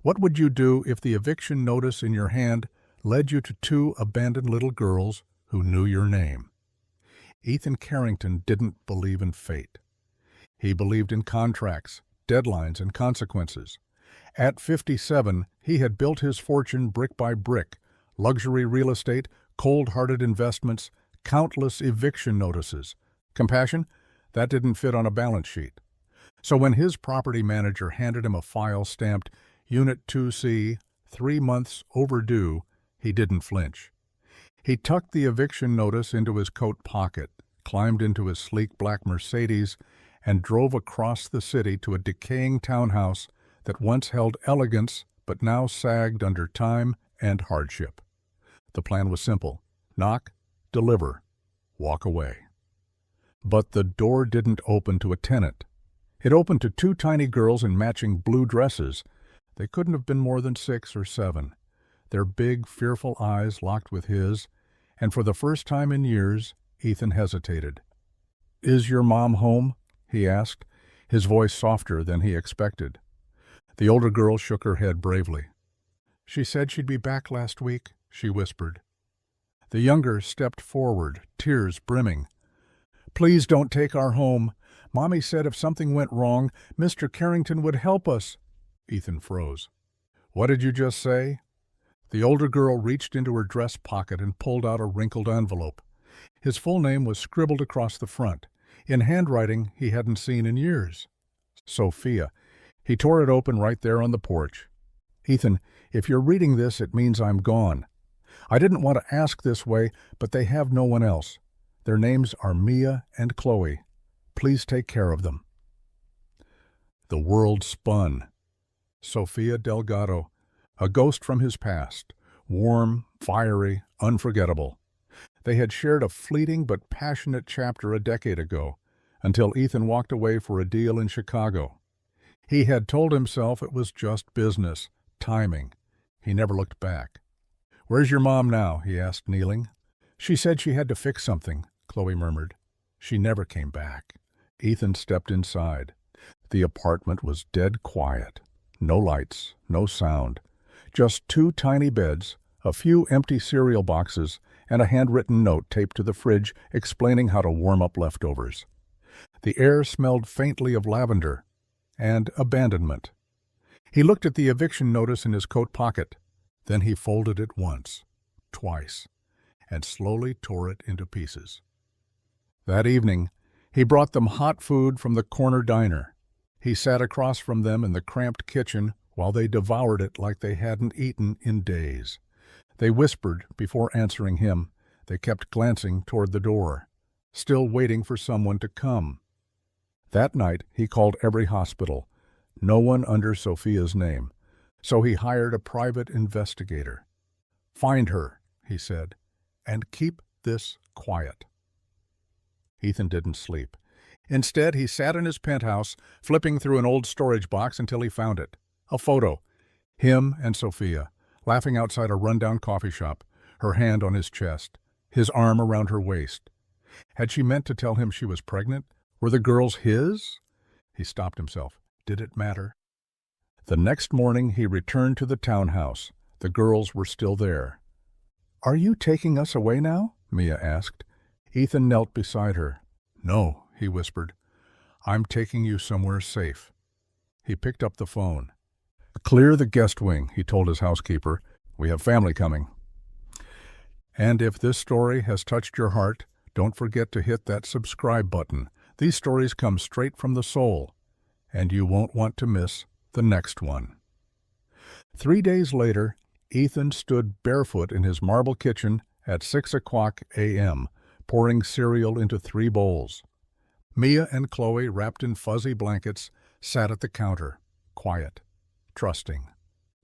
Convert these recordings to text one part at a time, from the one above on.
What would you do if the eviction notice in your hand led you to two abandoned little girls who knew your name? Ethan Carrington didn't believe in fate. He believed in contracts, deadlines, and consequences. At 57, he had built his fortune brick by brick: luxury real estate, cold-hearted investments, countless eviction notices. Compassion? That didn't fit on a balance sheet. So when his property manager handed him a file stamped Unit 2C, 3 months overdue, he didn't flinch. He tucked the eviction notice into his coat pocket, climbed into his sleek black Mercedes, and drove across the city to a decaying townhouse that once held elegance but now sagged under time and hardship. The plan was simple: knock, deliver, walk away. But the door didn't open to a tenant. It opened to two tiny girls in matching blue dresses. They couldn't have been more than 6 or 7. Their big, fearful eyes locked with his, and for the first time in years, Ethan hesitated. "Is your mom home?" he asked, his voice softer than he expected. The older girl shook her head bravely. "She said she'd be back last week," she whispered. The younger stepped forward, tears brimming. "Please don't take our home. Mommy said if something went wrong, Mr. Carrington would help us." Ethan froze. "What did you just say?" The older girl reached into her dress pocket and pulled out a wrinkled envelope. His full name was scribbled across the front, in handwriting he hadn't seen in years. Sophia. He tore it open right there on the porch. "Ethan, if you're reading this, it means I'm gone. I didn't want to ask this way, but they have no one else. Their names are Mia and Chloe. Please take care of them." The world spun. Sophia Delgado, a ghost from his past, warm, fiery, unforgettable. They had shared a fleeting but passionate chapter a decade ago, until Ethan walked away for a deal in Chicago. He had told himself it was just business, timing. He never looked back. "Where's your mom now?" he asked, kneeling. "She said she had to fix something," Chloe murmured. "She never came back." Ethan stepped inside. The apartment was dead quiet. No lights, no sound. Just 2 tiny beds, a few empty cereal boxes, and a handwritten note taped to the fridge explaining how to warm up leftovers. The air smelled faintly of lavender and abandonment. He looked at the eviction notice in his coat pocket. Then he folded it once, twice, and slowly tore it into pieces. That evening, he brought them hot food from the corner diner. He sat across from them in the cramped kitchen while they devoured it like they hadn't eaten in days. They whispered before answering him. They kept glancing toward the door, still waiting for someone to come. That night, he called every hospital. No one under Sophia's name. So he hired a private investigator. "Find her," he said, "and keep this quiet." Ethan didn't sleep. Instead, he sat in his penthouse, flipping through an old storage box until he found it. A photo. Him and Sophia, laughing outside a rundown coffee shop, her hand on his chest, his arm around her waist. Had she meant to tell him she was pregnant? Were the girls his? He stopped himself. Did it matter? The next morning he returned to the townhouse. The girls were still there. "Are you taking us away now?" Mia asked. Ethan knelt beside her. "No," he whispered. "I'm taking you somewhere safe." He picked up the phone. "Clear the guest wing," he told his housekeeper. "We have family coming." And if this story has touched your heart, don't forget to hit that subscribe button. These stories come straight from the soul, and you won't want to miss the next one. 3 days later, Ethan stood barefoot in his marble kitchen at 6:00 a.m., pouring cereal into 3 bowls. Mia and Chloe, wrapped in fuzzy blankets, sat at the counter, quiet, trusting.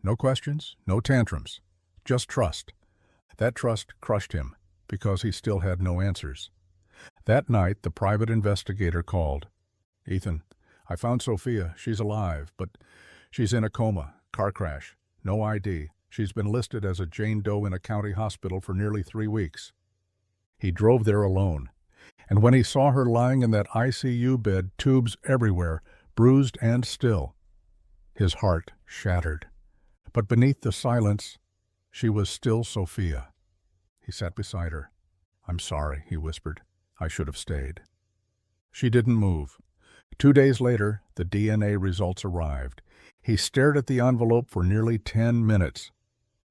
No questions, no tantrums, just trust. That trust crushed him, because he still had no answers. That night, the private investigator called. "Ethan, I found Sophia. She's alive, but she's in a coma, car crash, no ID. She's been listed as a Jane Doe in a county hospital for nearly 3 weeks." He drove there alone, and when he saw her lying in that ICU bed, tubes everywhere, bruised and still, his heart shattered. But beneath the silence, she was still Sophia. He sat beside her. "I'm sorry," he whispered. "I should have stayed." She didn't move. 2 days later, the DNA results arrived. He stared at the envelope for nearly 10 minutes.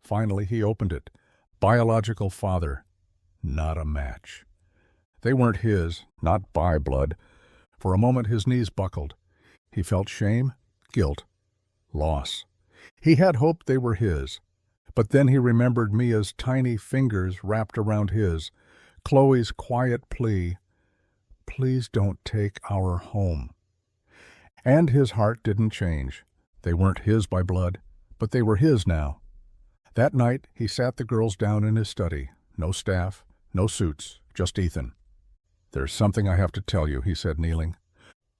Finally, he opened it. Biological father. Not a match. They weren't his, not by blood. For a moment, his knees buckled. He felt shame, guilt, loss. He had hoped they were his. But then he remembered Mia's tiny fingers wrapped around his, Chloe's quiet plea, "Please don't take our home." And his heart didn't change. They weren't his by blood, but they were his now. That night, he sat the girls down in his study. No staff, no suits, just Ethan. "There's something I have to tell you," he said, kneeling.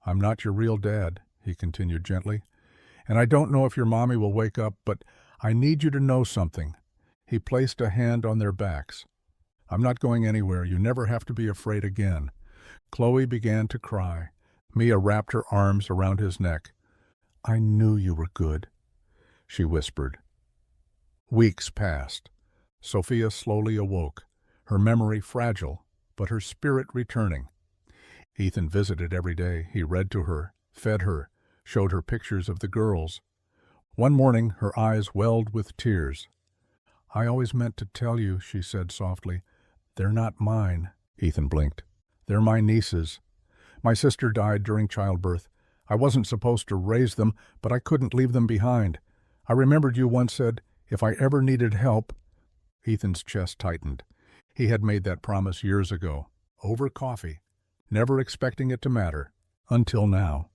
"I'm not your real dad," he continued gently, "and I don't know if your mommy will wake up, but I need you to know something." He placed a hand on their backs. "I'm not going anywhere. You never have to be afraid again." Chloe began to cry. Mia wrapped her arms around his neck. "I knew you were good," she whispered. Weeks passed. Sophia slowly awoke, her memory fragile, but her spirit returning. Ethan visited every day. He read to her, fed her, showed her pictures of the girls. One morning, her eyes welled with tears. "I always meant to tell you," she said softly. "They're not mine." Ethan blinked. "They're my nieces. My sister died during childbirth. I wasn't supposed to raise them, but I couldn't leave them behind. I remembered you once said, if I ever needed help—" Ethan's chest tightened. He had made that promise years ago, over coffee, never expecting it to matter, until now.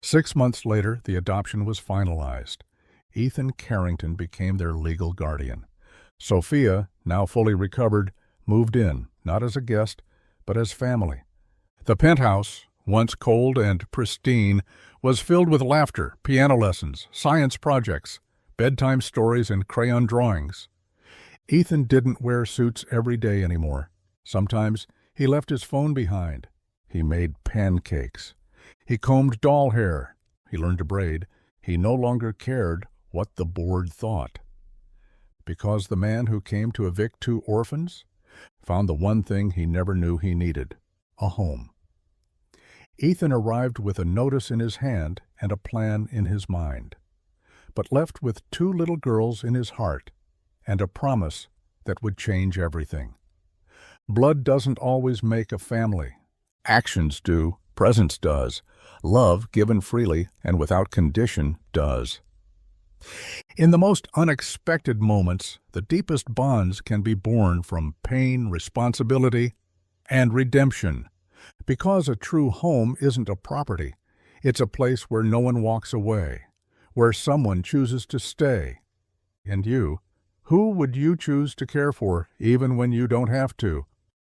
6 months later, the adoption was finalized. Ethan Carrington became their legal guardian. Sophia, now fully recovered, moved in, not as a guest, but as family. The penthouse, once cold and pristine, was filled with laughter, piano lessons, science projects, bedtime stories, and crayon drawings. Ethan didn't wear suits every day anymore. Sometimes he left his phone behind. He made pancakes. He combed doll hair. He learned to braid. He no longer cared what the board thought. Because the man who came to evict 2 orphans found the one thing he never knew he needed, a home. Ethan arrived with a notice in his hand and a plan in his mind, but left with 2 little girls in his heart and a promise that would change everything. Blood doesn't always make a family. Actions do, presence does. Love, given freely and without condition, does. In the most unexpected moments, the deepest bonds can be born from pain, responsibility, and redemption. Because a true home isn't a property. It's a place where no one walks away, where someone chooses to stay. And you, who would you choose to care for, even when you don't have to?